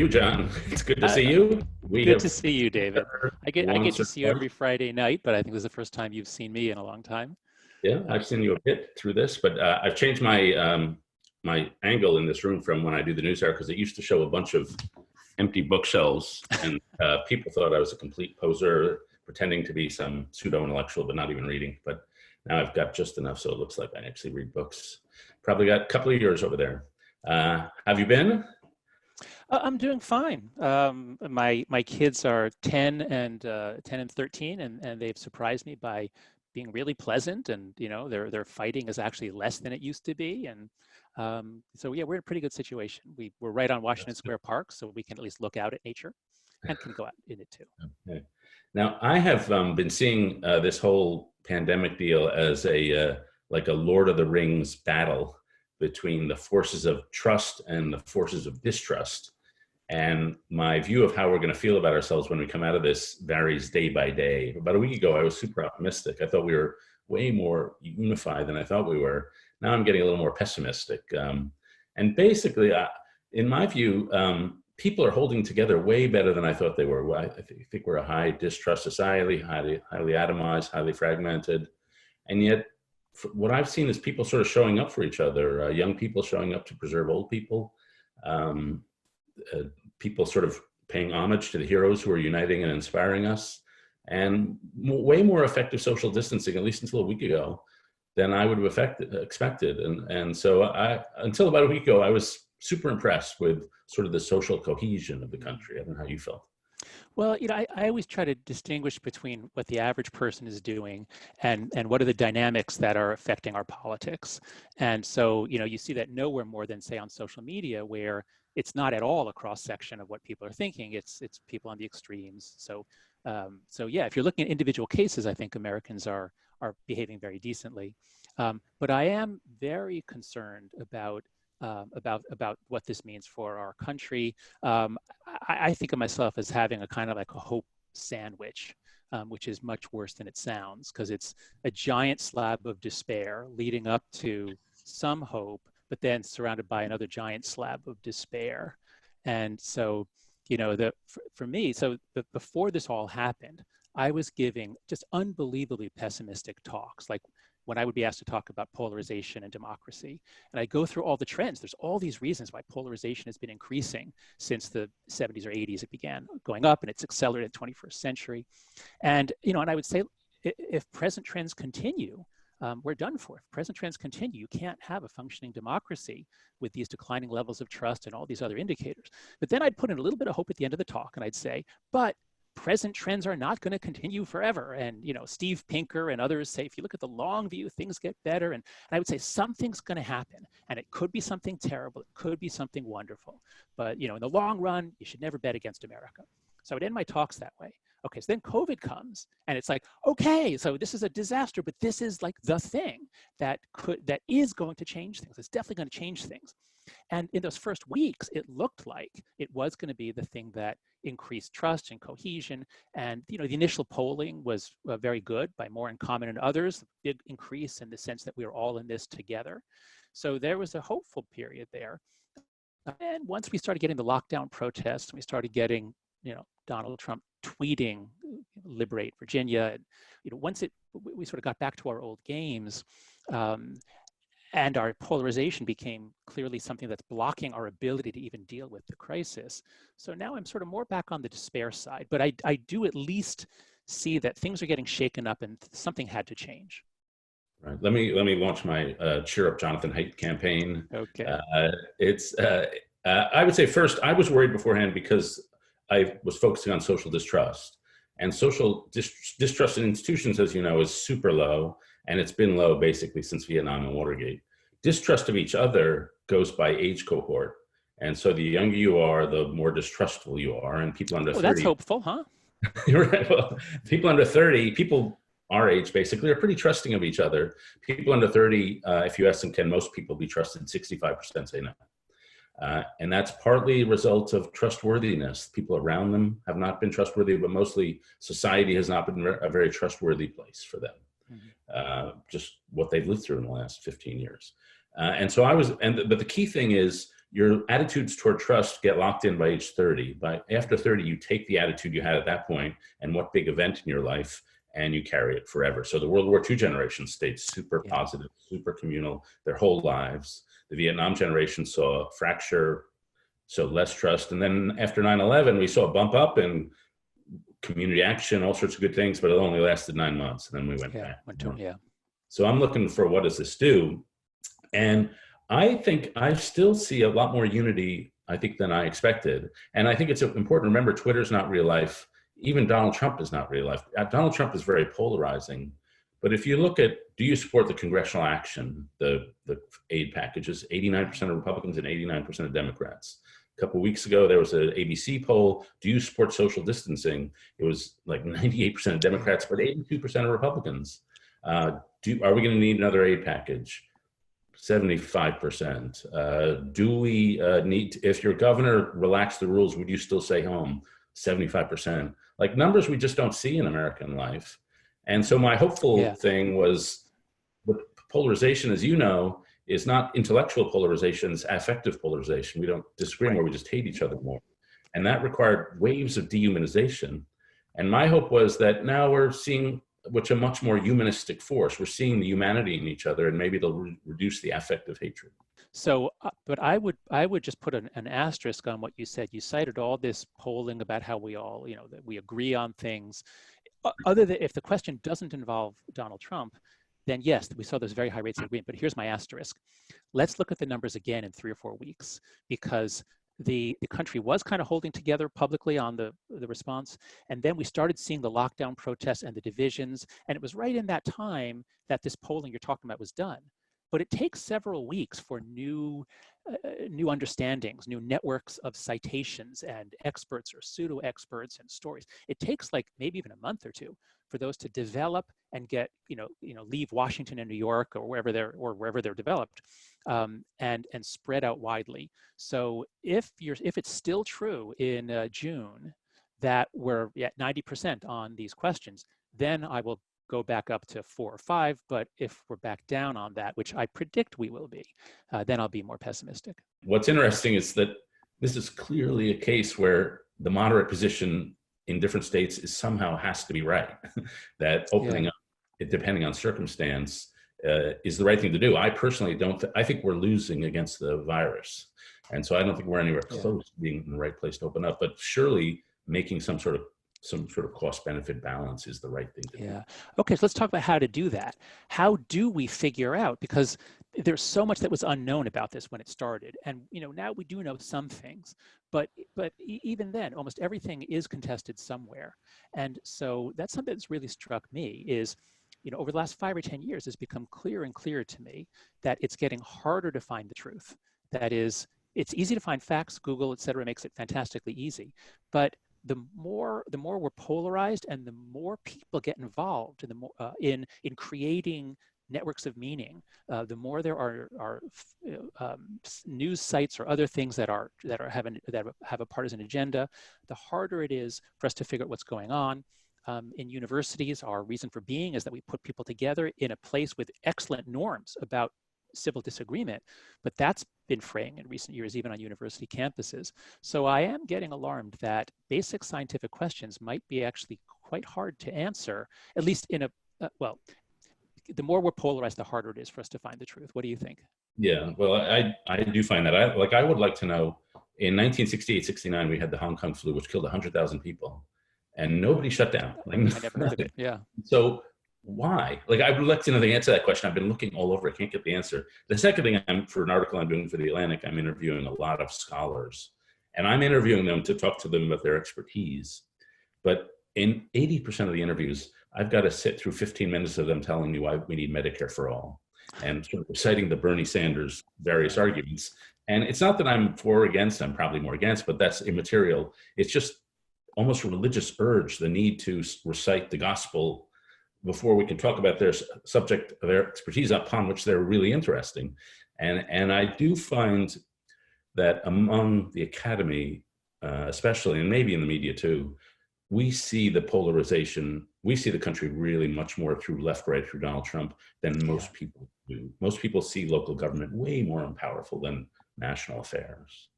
you, John? It's good to Uh, see you. We Good have to see you, David. heard I get once to or see you twice. every Friday night, but I think this is the first time you've seen me in a long time. Yeah, Uh, I've seen you a bit through this, but I've changed my angle in this room from when I do the news hour because it used to show a bunch of empty bookshelves, and people thought I was a complete poser, pretending to be some pseudo intellectual, but not even reading. But now I've got just enough, so it looks like I actually read books. Probably got a couple of years over there. Have you been? I'm doing fine. My kids are 10 and 13, and they've surprised me by being really pleasant. And their fighting is actually less than it used to be. And so yeah, we're in a pretty good situation. We're right on Washington Square Park, so we can at least look out at nature, and can go out in it too. Okay. Now, I have been seeing this whole pandemic deal as a like a Lord of the Rings battle between the forces of trust and the forces of distrust. And my view of how we're going to feel about ourselves when we come out of this varies day by day. About a week ago, I was super optimistic. I thought we were way more unified than I thought we were. Now I'm getting a little more pessimistic. And basically, in my view, people are holding together way better than I thought they were. I think we're a high distrust society, highly atomized, highly fragmented. And yet, what I've seen is people sort of showing up for each other, young people showing up to preserve old people. Um, uh, People sort of paying homage to the heroes who are uniting and inspiring us, and way more effective social distancing, at least until a week ago, than I would have expected. And so until about a week ago, I was super impressed with sort of the social cohesion of the country. I don't know how you felt. Well, I always try to distinguish between what the average person is doing and what are the dynamics that are affecting our politics. And so, you see that nowhere more than, say, on social media, where it's not at all a cross section of what people are thinking. It's people on the extremes. So yeah, if you're looking at individual cases, I think Americans are behaving very decently. But I am very concerned about what this means for our country. I think of myself as having a kind of like a hope sandwich, which is much worse than it sounds, because it's a giant slab of despair leading up to some hope, but then surrounded by another giant slab of despair. And so, for me, before this all happened, I was giving just unbelievably pessimistic talks, like when I would be asked to talk about polarization and democracy. And I go through all the trends. There's all these reasons why polarization has been increasing since the 70s or 80s. It began going up, and it's accelerated in the 21st century. And, and I would say, if present trends continue, we're done for. If present trends continue, you can't have a functioning democracy with these declining levels of trust and all these other indicators. But then I'd put in a little bit of hope at the end of the talk, and I'd say, but present trends are not going to continue forever. And, Steve Pinker and others say, if you look at the long view, things get better. And I would say something's going to happen, and it could be something terrible. It could be something wonderful. But, in the long run, you should never bet against America. So I would end my talks that way. Okay, so then COVID comes, and it's like, okay, so this is a disaster, but this is like the thing that is going to change things. It's definitely going to change things. And in those first weeks, it looked like it was going to be the thing that increased trust and cohesion. And the initial polling was very good, by more in common and others, big increase in the sense that we were all in this together. So there was a hopeful period there. And once we started getting the lockdown protests, we started getting Donald Trump tweeting, liberate Virginia. And, once we sort of got back to our old games, and our polarization became clearly something that's blocking our ability to even deal with the crisis. So now I'm sort of more back on the despair side, but I do at least see that things are getting shaken up and something had to change. Right. Let me launch my Cheer Up Jonathan Haidt campaign. Okay. It's I would say first, I was worried beforehand because I was focusing on social distrust, and social distrust in institutions, as you know, is super low, and it's been low basically since Vietnam and Watergate. Distrust of each other goes by age cohort, and so the younger you are, the more distrustful you are, and people under 30. That's hopeful, huh? You're right. Well, people under 30, people our age basically, are pretty trusting of each other. People under 30, if you ask them, can most people be trusted? 65% say no. And that's partly a result of trustworthiness. People around them have not been trustworthy, but mostly society has not been a very trustworthy place for them. Just what they've lived through in the last 15 years. But the key thing is your attitudes toward trust get locked in by age 30. By after 30, you take the attitude you had at that point and what big event in your life, and you carry it forever. So the World War II generation stayed super positive, super communal their whole lives. The Vietnam generation saw a fracture, so less trust. And then after 9/11, we saw a bump up in community action, all sorts of good things, but it only lasted 9 months. And then we went back. So I'm looking for, what does this do? And I think I still see a lot more unity, I think, than I expected. And I think it's important to remember, Twitter's not real life. Even Donald Trump is not real life. Donald Trump is very polarizing. But if you look at, do you support the congressional action, the aid packages, 89% of Republicans and 89% of Democrats. A couple of weeks ago, there was an ABC poll, do you support social distancing? It was like 98% of Democrats, but 82% of Republicans. Are we going to need another aid package? 75%. Do we need, if your governor relaxed the rules, would you still stay home? 75%. Like, numbers we just don't see in American life. And so my hopeful thing was, what polarization, as you know, is not intellectual polarization, it's affective polarization. We don't disagree more, we just hate each other more. And that required waves of dehumanization. And my hope was that now we're seeing, which a much more humanistic force, we're seeing the humanity in each other, and maybe they'll reduce the affective hatred. So, but I would just put an asterisk on what you said. You cited all this polling about how we all, that we agree on things. Other than, if the question doesn't involve Donald Trump, then yes, we saw those very high rates of agreement. But here's my asterisk. Let's look at the numbers again in 3 or 4 weeks, because the country was kind of holding together publicly on the response. And then we started seeing the lockdown protests and the divisions. And it was right in that time that this polling you're talking about was done. But it takes several weeks for new understandings, new networks of citations and experts or pseudo experts and stories. It takes like maybe even a month or two for those to develop and get, leave Washington and New York or wherever they're developed, and spread out widely. So if it's still true in June that we're at 90% on these questions, then I will go back up to 4 or 5. But if we're back down on that, which I predict we will be, then I'll be more pessimistic. What's interesting is that this is clearly a case where the moderate position in different states is somehow has to be right. That opening up, depending on circumstance, is the right thing to do. I personally don't. I think we're losing against the virus, and so I don't think we're anywhere close to being in the right place to open up. But surely making some sort of cost-benefit balance is the right thing to do. Okay, so let's talk about how to do that. How do we figure out, because there's so much that was unknown about this when it started, and now we do know some things, but even then, almost everything is contested somewhere. And so that's something that's really struck me is, over the last 5 or 10 years, it's become clearer and clearer to me that it's getting harder to find the truth. That is, it's easy to find facts. Google, et cetera, makes it fantastically easy, but the more we're polarized, and the more people get involved, and the more in creating networks of meaning, the more there are news sites or other things that have a partisan agenda, the harder it is for us to figure out what's going on. In universities, our reason for being is that we put people together in a place with excellent norms about civil disagreement, but that's been fraying in recent years, even on university campuses. So I am getting alarmed that basic scientific questions might be actually quite hard to answer, at least in the more we're polarized, the harder it is for us to find the truth. What do you think? Yeah, well, I do find that. I would like to know, in 1968, 69, we had the Hong Kong flu, which killed 100,000 people, and nobody shut down. I never heard of it, yeah. So why? I would like to know the answer to that question. I've been looking all over. I can't get the answer. The second thing, for an article I'm doing for The Atlantic, I'm interviewing a lot of scholars. And I'm interviewing them to talk to them about their expertise. But in 80% of the interviews, I've got to sit through 15 minutes of them telling me why we need Medicare for all, and sort of citing the Bernie Sanders various arguments. And it's not that I'm for or against, I'm probably more against, but that's immaterial. It's just almost a religious urge, the need to recite the gospel before we can talk about their subject of their expertise upon which they're really interesting. And I do find that among the academy, especially, and maybe in the media too, we see the polarization, we see the country really much more through left-right, through Donald Trump, than most people do. Most people see local government way more powerful than national affairs.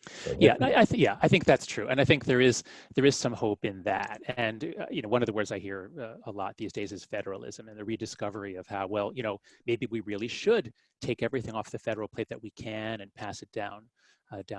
So Yeah, I think that's true, and I think there is some hope in that. And one of the words I hear a lot these days is federalism, and the rediscovery of how, well, maybe we really should take everything off the federal plate that we can and pass it down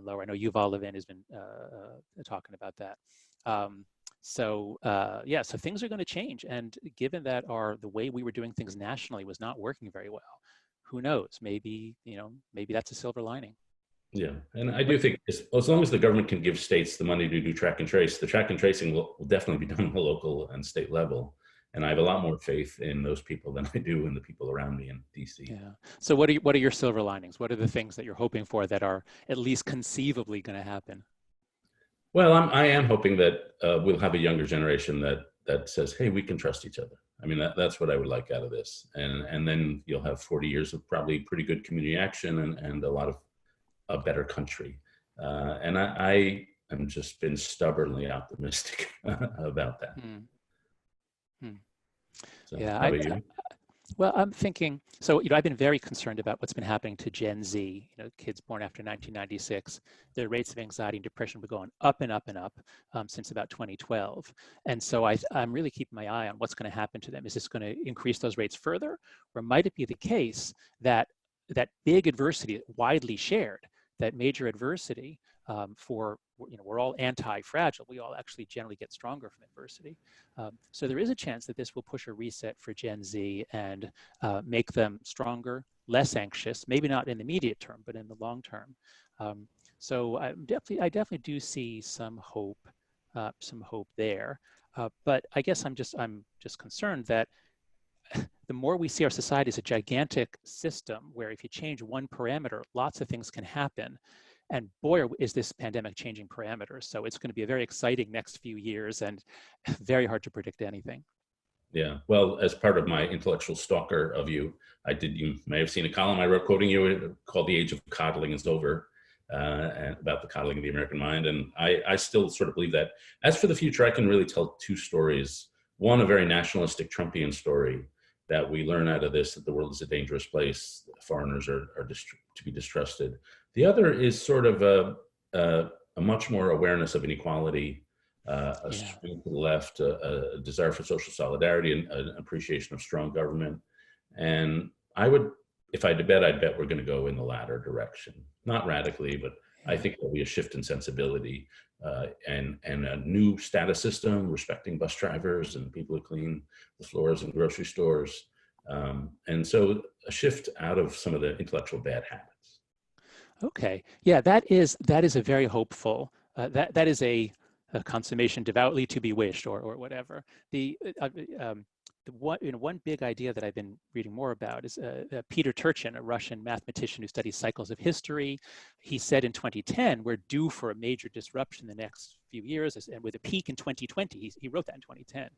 lower. I know Yuval Levin has been talking about that. So things are going to change, and given that the way we were doing things nationally was not working very well, who knows? Maybe that's a silver lining. Yeah, and I do think as long as the government can give states the money to do track and trace, the track and tracing will definitely be done on the local and state level. And I have a lot more faith in those people than I do in the people around me in DC. Yeah. So what are your silver linings? What are the things that you're hoping for that are at least conceivably going to happen? Well, I am hoping that we'll have a younger generation that says, "Hey, we can trust each other." I mean, that's what I would like out of this, and then you'll have 40 years of probably pretty good community action and a lot of a better country. And I am just been stubbornly optimistic about that. Hmm. So, Yeah, how about you? well, I'm thinking, so, I've been very concerned about what's been happening to Gen Z, kids born after 1996. Their rates of anxiety and depression were going up and up and up since about 2012. And so I'm really keeping my eye on what's going to happen to them. Is this going to increase those rates further? Or might it be the case that big adversity, widely shared, that major adversity we're all anti-fragile. We all actually generally get stronger from adversity. So there is a chance that this will push a reset for Gen Z and make them stronger, less anxious, maybe not in the immediate term, but in the long term. So I definitely do see some hope there. But I guess I'm just concerned that the more we see our society as a gigantic system where if you change one parameter, lots of things can happen. And boy, is this pandemic changing parameters. So it's going to be a very exciting next few years and very hard to predict anything. Yeah. Well, as part of my intellectual stalker of you, you may have seen a column I wrote quoting you called "The Age of Coddling is Over," and about the coddling of the American mind. And I still sort of believe that. As for the future, I can really tell two stories. One, a very nationalistic Trumpian story that we learn out of this, that the world is a dangerous place, foreigners are to be distrusted. The other is sort of a much more awareness of inequality, a swing to the left, a desire for social solidarity, and an appreciation of strong government. And if I had to bet, I'd bet we're going to go in the latter direction. Not radically, but I think there'll be a shift in sensibility and a new status system, respecting bus drivers and people who clean the floors in grocery stores. And so a shift out of some of the intellectual bad habits. Okay. Yeah, that is a very hopeful, that is a consummation devoutly to be wished, or whatever. One big idea that I've been reading more about is Peter Turchin, a Russian mathematician who studies cycles of history. He said in 2010, we're due for a major disruption in the next few years, and with a peak in 2020. He wrote that in 2010.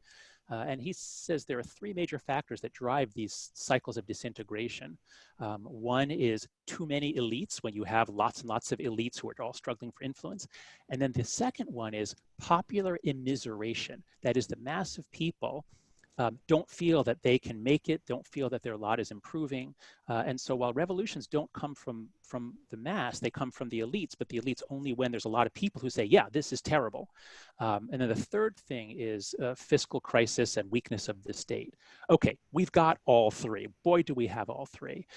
And he says there are three major factors that drive these cycles of disintegration. One is too many elites, when you have lots and lots of elites who are all struggling for influence. And then the second one is popular immiseration. That is, the mass of people don't feel that they can make it, don't feel that their lot is improving. And so while revolutions don't come from the mass, they come from the elites, but the elites only when there's a lot of people who say, yeah, this is terrible. And then the third thing is fiscal crisis and weakness of the state. Okay, we've got all three. Boy, do we have all three.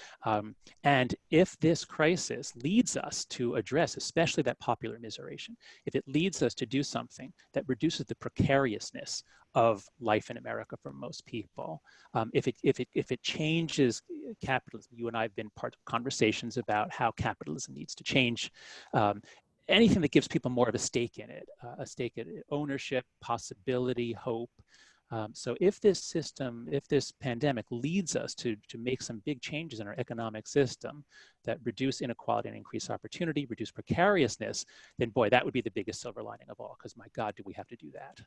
And if this crisis leads us to address, especially that popular immiseration, if it leads us to do something that reduces the precariousness of life in America for most people, if it changes capitalism, you and I have been part of conversations about how capitalism needs to change. Anything that gives people more of a stake in it, ownership, possibility, hope. So if this pandemic leads us to make some big changes in our economic system that reduce inequality and increase opportunity, reduce precariousness, then boy, that would be the biggest silver lining of all, because my God, do we have to do that.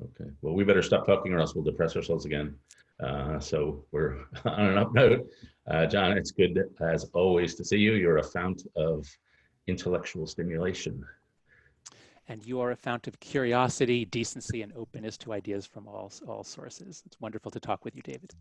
Okay, well, we better stop talking or else we'll depress ourselves again. So we're on an up note. John, it's good as always to see you. You're a fount of intellectual stimulation. And you are a fount of curiosity, decency, and openness to ideas from all sources. It's wonderful to talk with you, David.